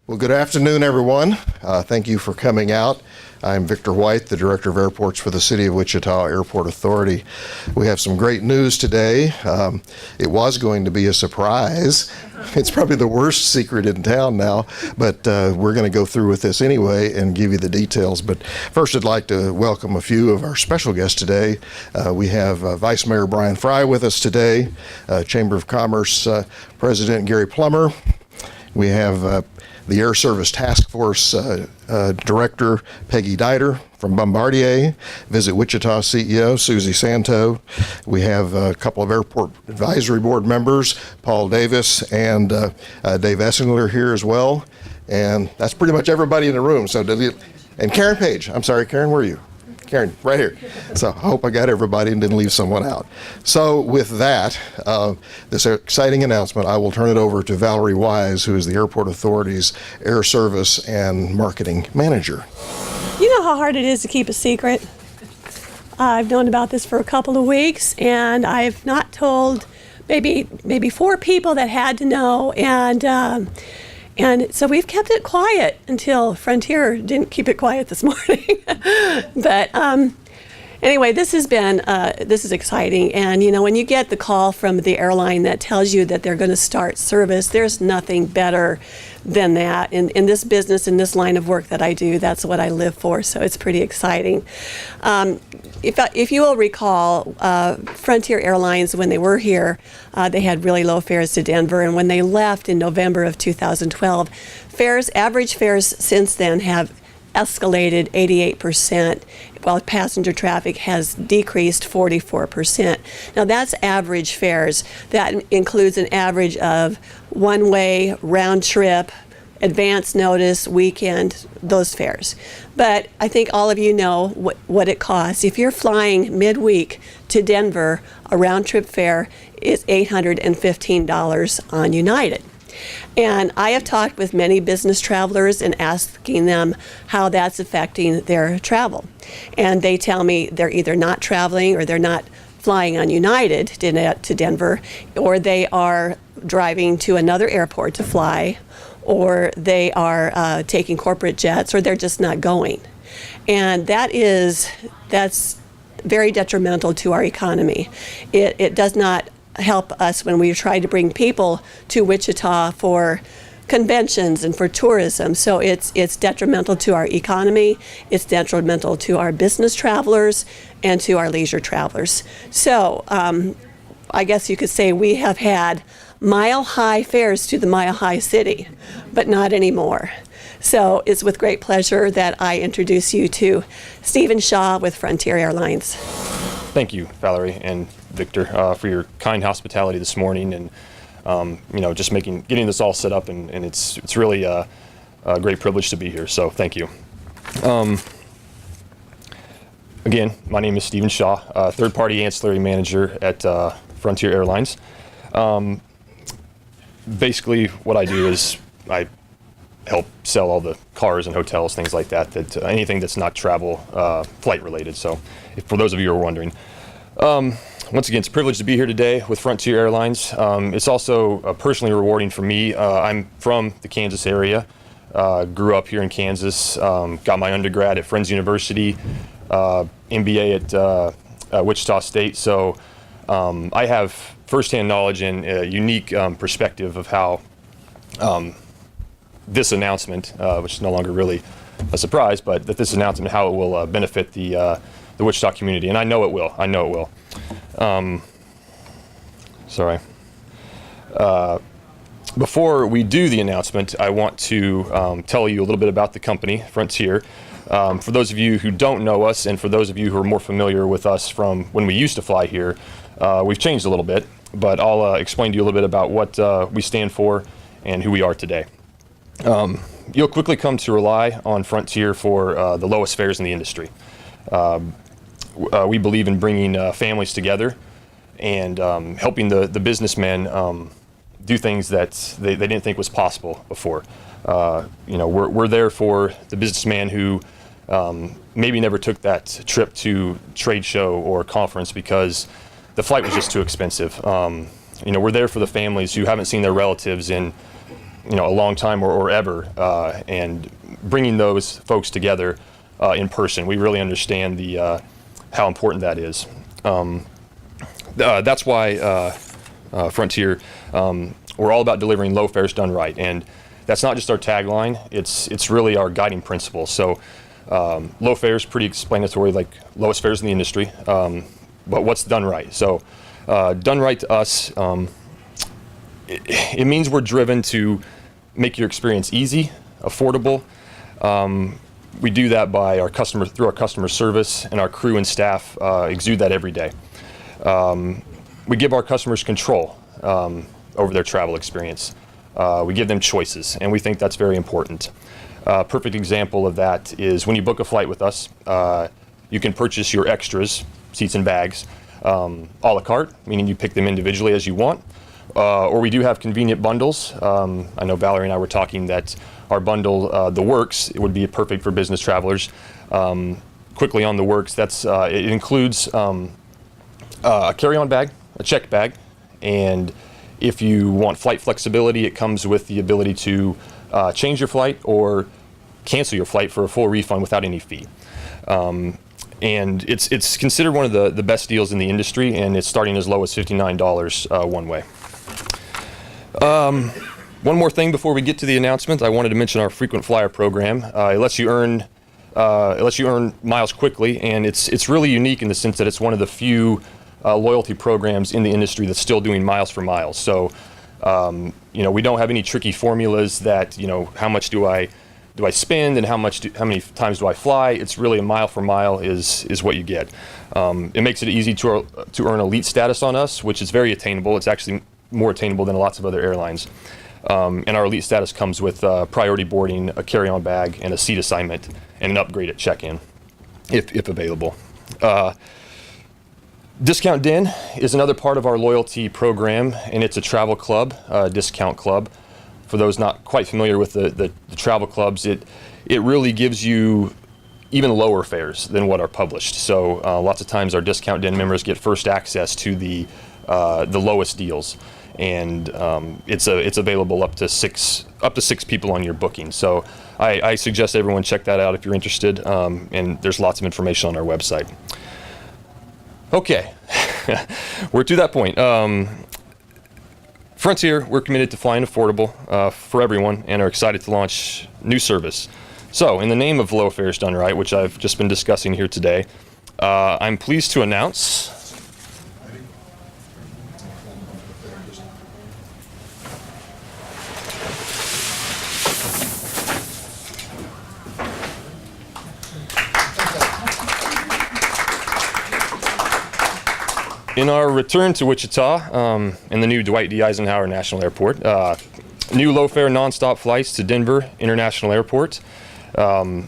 Well, good afternoon, everyone. Thank you for coming out. I'm Victor White, the Director of Airports for the City of Wichita Airport Authority. We have some great news today. It was going to be a surprise. It's probably the worst secret in town now, but we're going to go through with this anyway and give you the details. But first, I'd like to welcome a few of our special guests today. We have Vice Mayor Brian Fry with us today, Chamber of Commerce President Gary Plummer. We have the Air Service Task Force Director, Peggy Dieter from Bombardier, Visit Wichita CEO, Susie Santo. We have a couple of Airport Advisory Board members, Paul Davis and Dave Essingler here as well. And that's pretty much everybody in the room. And Karen Page. I'm sorry, Karen, where are you? Karen, right here. So I hope I got everybody and didn't leave someone out. So with that, this exciting announcement, I will turn it over to Valerie Wise, who is the Airport Authority's Air Service and Marketing Manager. You know how hard it is to keep a secret? I've known about this for a couple of weeks, and I've not told maybe 4 people that had to know, and so we've kept it quiet until Frontier didn't keep it quiet this morning. But anyway, this is exciting. And you know, when you get the call from the airline that tells you that they're going to start service, there's nothing better than that. In this business, in this line of work that I do, that's what I live for. So it's pretty exciting. If you will recall, Frontier Airlines, when they were here, they had really low fares to Denver, and when they left in November of 2012, average fares since then have escalated 88%, while passenger traffic has decreased 44%. Now that's average fares. That includes an average of one-way, round trip, advance notice, weekend, those fares. But I think all of you know what it costs. If you're flying midweek to Denver, a round trip fare is $815 on United. And I have talked with many business travelers and asking them how that's affecting their travel. And they tell me they're either not traveling or they're not flying on United to Denver, or they are driving to another airport to fly, or they are taking corporate jets, or they're just not going. And that's very detrimental to our economy. It does not help us when we try to bring people to Wichita for conventions and for tourism. So it's detrimental to our economy, it's detrimental to our business travelers and to our leisure travelers. So I guess you could say we have had mile-high fares to the Mile-High City, but not anymore. So it's with great pleasure that I introduce you to Stephen Shaw with Frontier Airlines. Thank you, Valerie and Victor, for your kind hospitality this morning, and just getting this all set up, and it's really a great privilege to be here. So thank you. Again, my name is Stephen Shaw, third-party ancillary manager at Frontier Airlines. Basically, what I do is I help sell all the cars and hotels, things like that, anything that's not travel flight related. So for those of you who are wondering, once again, it's a privilege to be here today with Frontier Airlines. It's also personally rewarding for me. I'm from the Kansas area, grew up here in Kansas, got my undergrad at Friends University, MBA at Wichita State. So I have firsthand knowledge and a unique perspective of how this announcement, which is no longer really a surprise, but that this announcement, how it will benefit the Wichita community, and I know it will. Sorry. Before we do the announcement, I want to tell you a little bit about the company, Frontier. For those of you who don't know us, and for those of you who are more familiar with us from when we used to fly here, we've changed a little bit, but I'll explain to you a little bit about what we stand for and who we are today. You'll quickly come to rely on Frontier for the lowest fares in the industry. We believe in bringing families together and helping the businessmen do things that they didn't think was possible before. We're there for the businessman who maybe never took that trip to trade show or conference because the flight was just too expensive. We're there for the families who haven't seen their relatives in a long time or ever, and bringing those folks together in person. We really understand how important that is. That's why Frontier, we're all about delivering low fares done right, and that's not just our tagline, it's really our guiding principle. So low fares, pretty explanatory, like lowest fares in the industry, but what's done right? So done right to us, it means we're driven to make your experience easy, affordable. We do that by through our customer service, and our crew and staff exude that every day. We give our customers control over their travel experience. We give them choices, and we think that's very important. Perfect example of that is when you book a flight with us, you can purchase your extras, seats and bags, a la carte, meaning you pick them individually as you want. Or we do have convenient bundles. I know Valerie and I were talking that our bundle, the Works, it would be perfect for business travelers. Quickly on the Works, it includes a carry-on bag, a checked bag, and if you want flight flexibility, it comes with the ability to change your flight or cancel your flight for a full refund without any fee. And it's considered one of the best deals in the industry, and it's starting as low as $59 one way. One more thing before we get to the announcement, I wanted to mention our frequent flyer program. It lets you earn miles quickly, and it's really unique in the sense that it's one of the few loyalty programs in the industry that's still doing miles for miles. So, we don't have any tricky formulas that, how much do I spend and how many times do I fly? It's really a mile for mile is what you get. It makes it easy to earn elite status on us, which is very attainable. It's actually more attainable than lots of other airlines. And our elite status comes with priority boarding, a carry-on bag, and a seat assignment, and an upgrade at check-in, if available. Discount Den is another part of our loyalty program, and it's a travel club, discount club. For those not quite familiar with the travel clubs, it really gives you even lower fares than what are published. So lots of times our Discount Den members get first access to the lowest deals, and it's available up to six people on your booking. So I suggest everyone check that out if you're interested, and there's lots of information on our website. Okay, we're to that point. Frontier, we're committed to flying affordable for everyone and are excited to launch new service. So, in the name of low fares done right, which I've just been discussing here today, I'm pleased to announce in our return to Wichita, in the new Dwight D. Eisenhower National Airport, new low-fare nonstop flights to Denver International Airport. Let's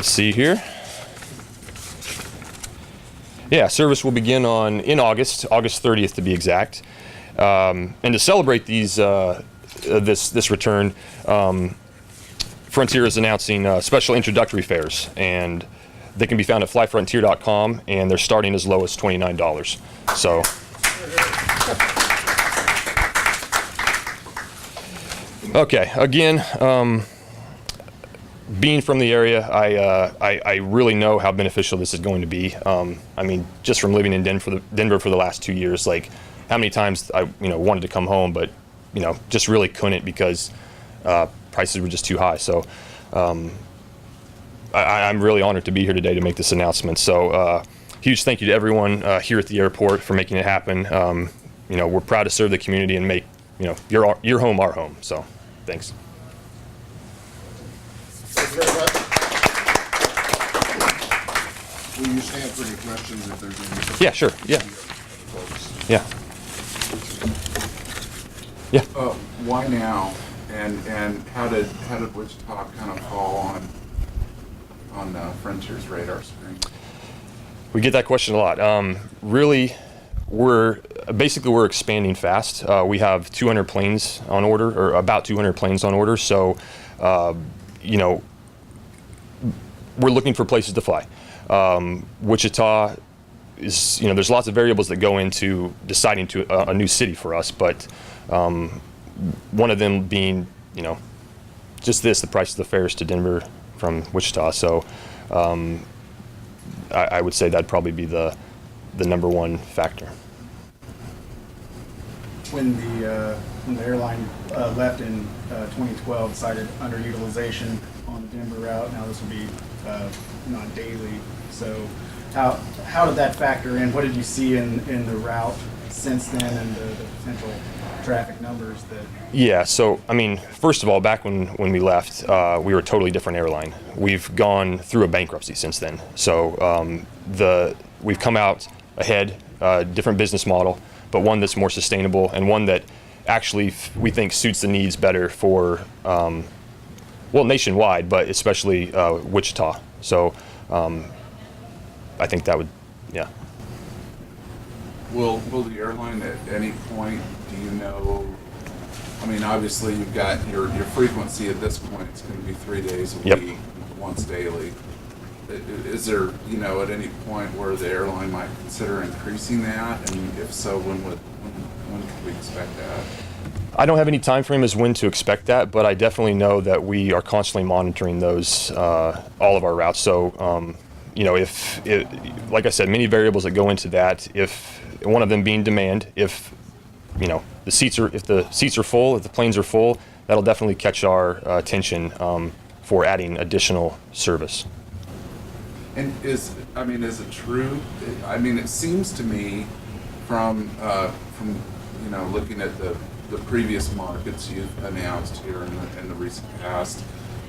see here. Yeah, service will begin in August 30th to be exact. And to celebrate this return, Frontier is announcing special introductory fares, and they can be found at flyfrontier.com, and they're starting as low as $29. So, okay, again, being from the area, I really know how beneficial this is going to be. I mean, just from living in Denver for the last 2 years, like how many times I wanted to come home, but just really couldn't because prices were just too high. So. I'm really honored to be here today to make this announcement. So huge thank you to everyone here at the airport for making it happen. We're proud to serve the community and make your home our home. So thanks. Thank you very much. Will you stand for any questions if there's any? Yeah, sure. Yeah. Yeah. Why now? And how did Wichita kind of fall on Frontier's radar screen? We get that question a lot. Really, we're expanding fast. We have 200 planes on order, or about 200 planes on order. So, we're looking for places to fly. Wichita is, there's lots of variables that go into deciding to a new city for us, but one of them being, just the price of the fares to Denver from Wichita. So I would say that'd probably be the number one factor. When the airline left in 2012, cited underutilization on the Denver route. Now this will be not daily. So how did that factor in? What did you see in the route since then, and the potential traffic numbers that? Yeah, so I mean, first of all, back when we left, we were a totally different airline. We've gone through a bankruptcy since then. So we've come out ahead, different business model, but one that's more sustainable and one that actually we think suits the needs better for, nationwide, but especially Wichita. So I think that would, yeah. Will the airline at any point, do you know, I mean, obviously you've got your frequency at this point, it's going to be 3 days a Yep. week, once daily. Is there, at any point where the airline might consider increasing that? And if so, when could we expect that? I don't have any time frame as when to expect that, but I definitely know that we are constantly monitoring those, all of our routes. So, like I said, many variables that go into that. If one of them being demand, if the seats are full, if the planes are full, that'll definitely catch our attention for adding additional service. And is it true? I mean, it seems to me from looking at the previous markets you've announced here in the recent past,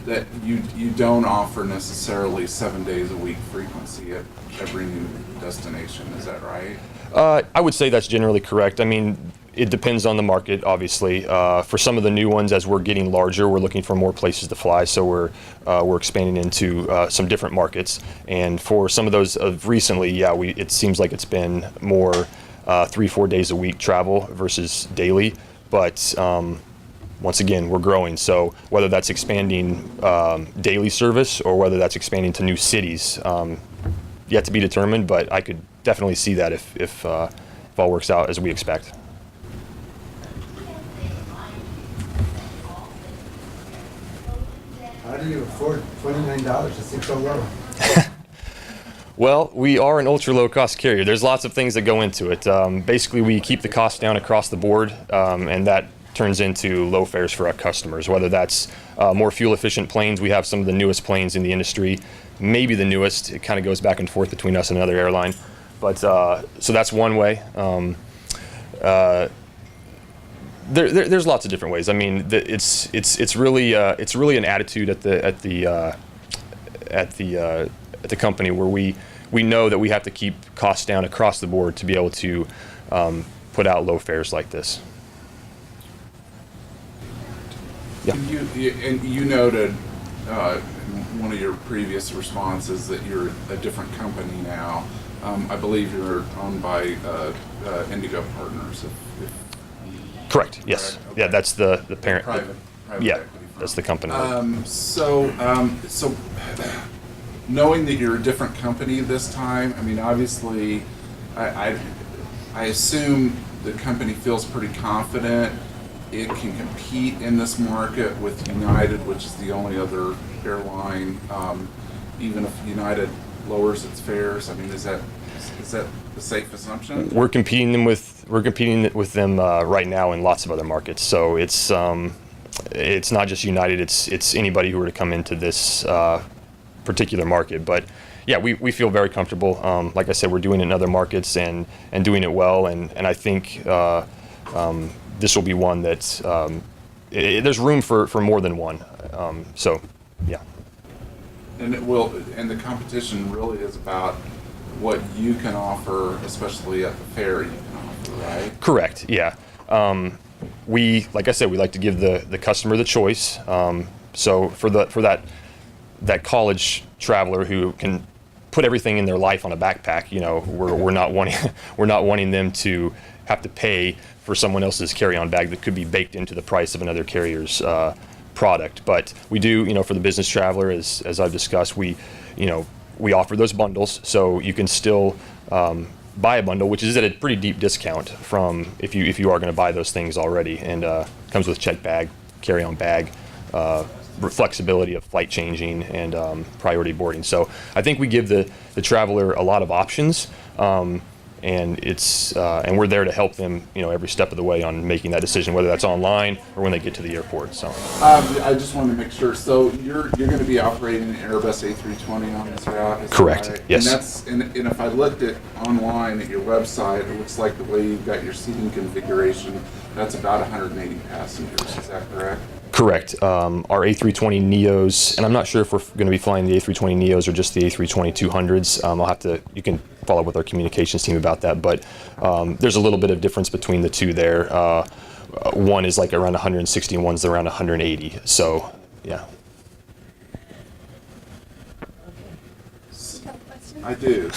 that you don't offer necessarily 7 days a week frequency at every new destination. Is that right? I would say that's generally correct. I mean, it depends on the market, obviously. For some of the new ones, as we're getting larger, we're looking for more places to fly, so we're expanding into some different markets. And for some of those of recently, it seems like it's been more 3-4 days a week travel versus daily. But once again, we're growing, so whether that's expanding daily service or whether that's expanding to new cities, yet to be determined. But I could definitely see that if all works out as we expect. How do you afford $29? It seems so low. Well, we are an ultra low cost carrier. There's lots of things that go into it. Basically, we keep the cost down across the board, and that turns into low fares for our customers, whether that's more fuel efficient planes. We have some of the newest planes in the industry, maybe the newest. It kind of goes back and forth between us and another airline. But so that's one way. There's lots of different ways. I mean, it's really an attitude at the company where we know that we have to keep costs down across the board to be able to put out low fares like this. Yeah. You noted one of your previous responses that you're a different company now. I believe you're owned by Indigo Partners. Correct. Yes. Correct? Okay. Yeah, that's the parent. Private yeah, equity firm. That's the company. So knowing that you're a different company this time, I mean, obviously, I assume the company feels pretty confident it can compete in this market with United, which is the only other airline, even if United lowers its fares. I mean, is that a safe assumption? We're competing with them right now in lots of other markets. So it's not just United. It's anybody who were to come into this particular market. But yeah, we feel very comfortable. Like I said, we're doing it in other markets and doing it well. And I think this will be one that there's room for more than one. So yeah. And the competition really is about what you can offer, especially at the fair you can offer, right? Correct. Yeah. Like I said, we like to give the customer the choice. So for that college traveler who can put everything in their life on a backpack, we're not wanting them to have to pay for someone else's carry-on bag that could be baked into the price of another carrier's product. But we do, for the business traveler, as I've discussed, we offer those bundles, so you can still buy a bundle, which is at a pretty deep discount from if you are going to buy those things already. And comes with check bag, carry-on bag, flexibility of flight changing, and priority boarding. So I think we give the traveler a lot of options, and and we're there to help them, every step of the way on making that decision, whether that's online or when they get to the airport. So I just want to make sure. So you're going to be operating an Airbus A320 on this route? Correct. Right? Yes. And if I looked at online at your website, it looks like the way you've got your seating configuration, that's about 180 passengers. Is that correct? Correct. Our A320 Neos, and I'm not sure if we're going to be flying the A320 Neos or just the A320 200s. You can follow up with our communications team about that, but there's a little bit of difference between the two there. One is like around 160 and one's around 180. So, yeah. I do.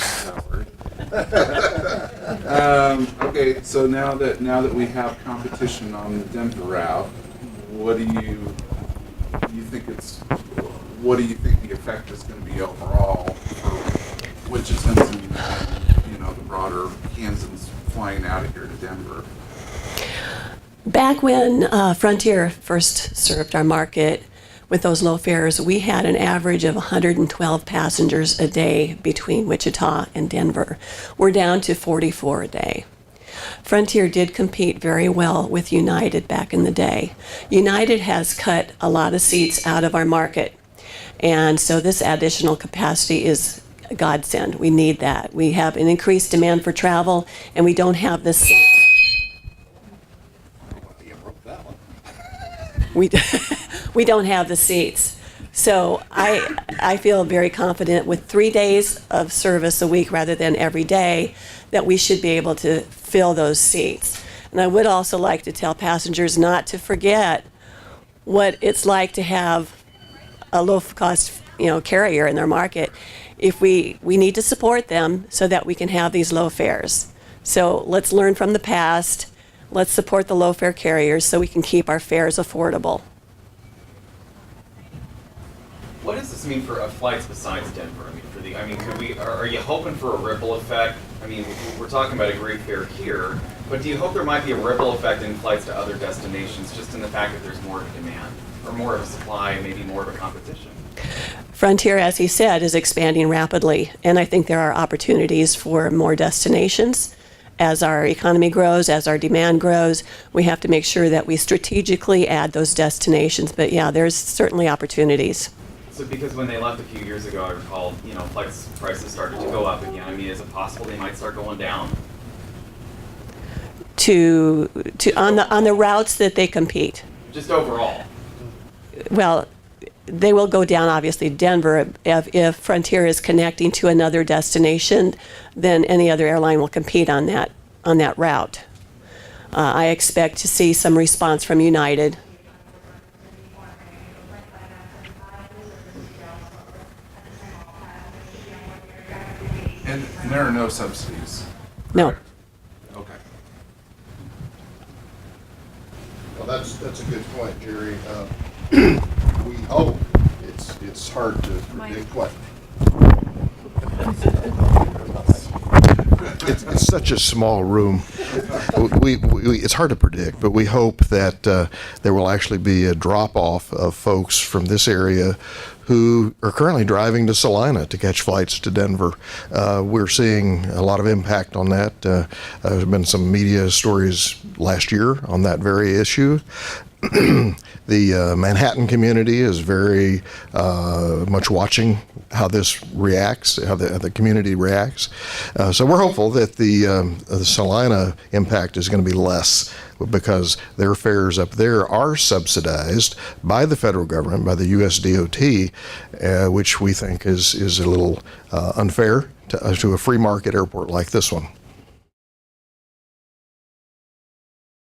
Okay, so now that we have competition on the Denver route, what do you think the effect is going to be overall for Wichitans and the broader Kansans flying out of here to Denver? Back when Frontier first served our market with those low fares, we had an average of 112 passengers a day between Wichita and Denver. We're down to 44 a day. Frontier did compete very well with United back in the day. United has cut a lot of seats out of our market, and so this additional capacity is a godsend. We need that. We have an increased demand for travel, and we don't have the seats. We don't have the seats. So I feel very confident with 3 days of service a week rather than every day that we should be able to fill those seats. And I would also like to tell passengers not to forget what it's like to have a low-cost carrier in their market. If we need to support them so that we can have these low fares. So let's learn from the past. Let's support the low-fare carriers so we can keep our fares affordable. What does this mean for flights besides Denver? Are you hoping for a ripple effect? We're talking about a great fare here, but do you hope there might be a ripple effect in flights to other destinations, just in the fact that there's more of a demand, or more of a supply, maybe more of a competition? Frontier, as he said, is expanding rapidly, and I think there are opportunities for more destinations. As our economy grows, as our demand grows, we have to make sure that we strategically add those destinations. But yeah, there's certainly opportunities. So because when they left a few years ago, I recall, flights prices started to go up again. Is it possible they might start going down? On the routes that they compete. Just overall. Well, they will go down, obviously. Denver, if Frontier is connecting to another destination, then any other airline will compete on that route. I expect to see some response from United. And there are no subsidies? No. Correct? Okay. Well, that's a good point, Jerry. We hope it's hard to predict what. It's such a small room. It's hard to predict, but we hope that there will actually be a drop-off of folks from this area who are currently driving to Salina to catch flights to Denver. We're seeing a lot of impact on that. There's been some media stories last year on that very issue. The Manhattan community is very much watching how this reacts, how the community reacts. So we're hopeful that the Salina impact is going to be less because their fares up there are subsidized by the federal government, by the U.S. DOT, which we think is a little unfair to a free market airport like this one.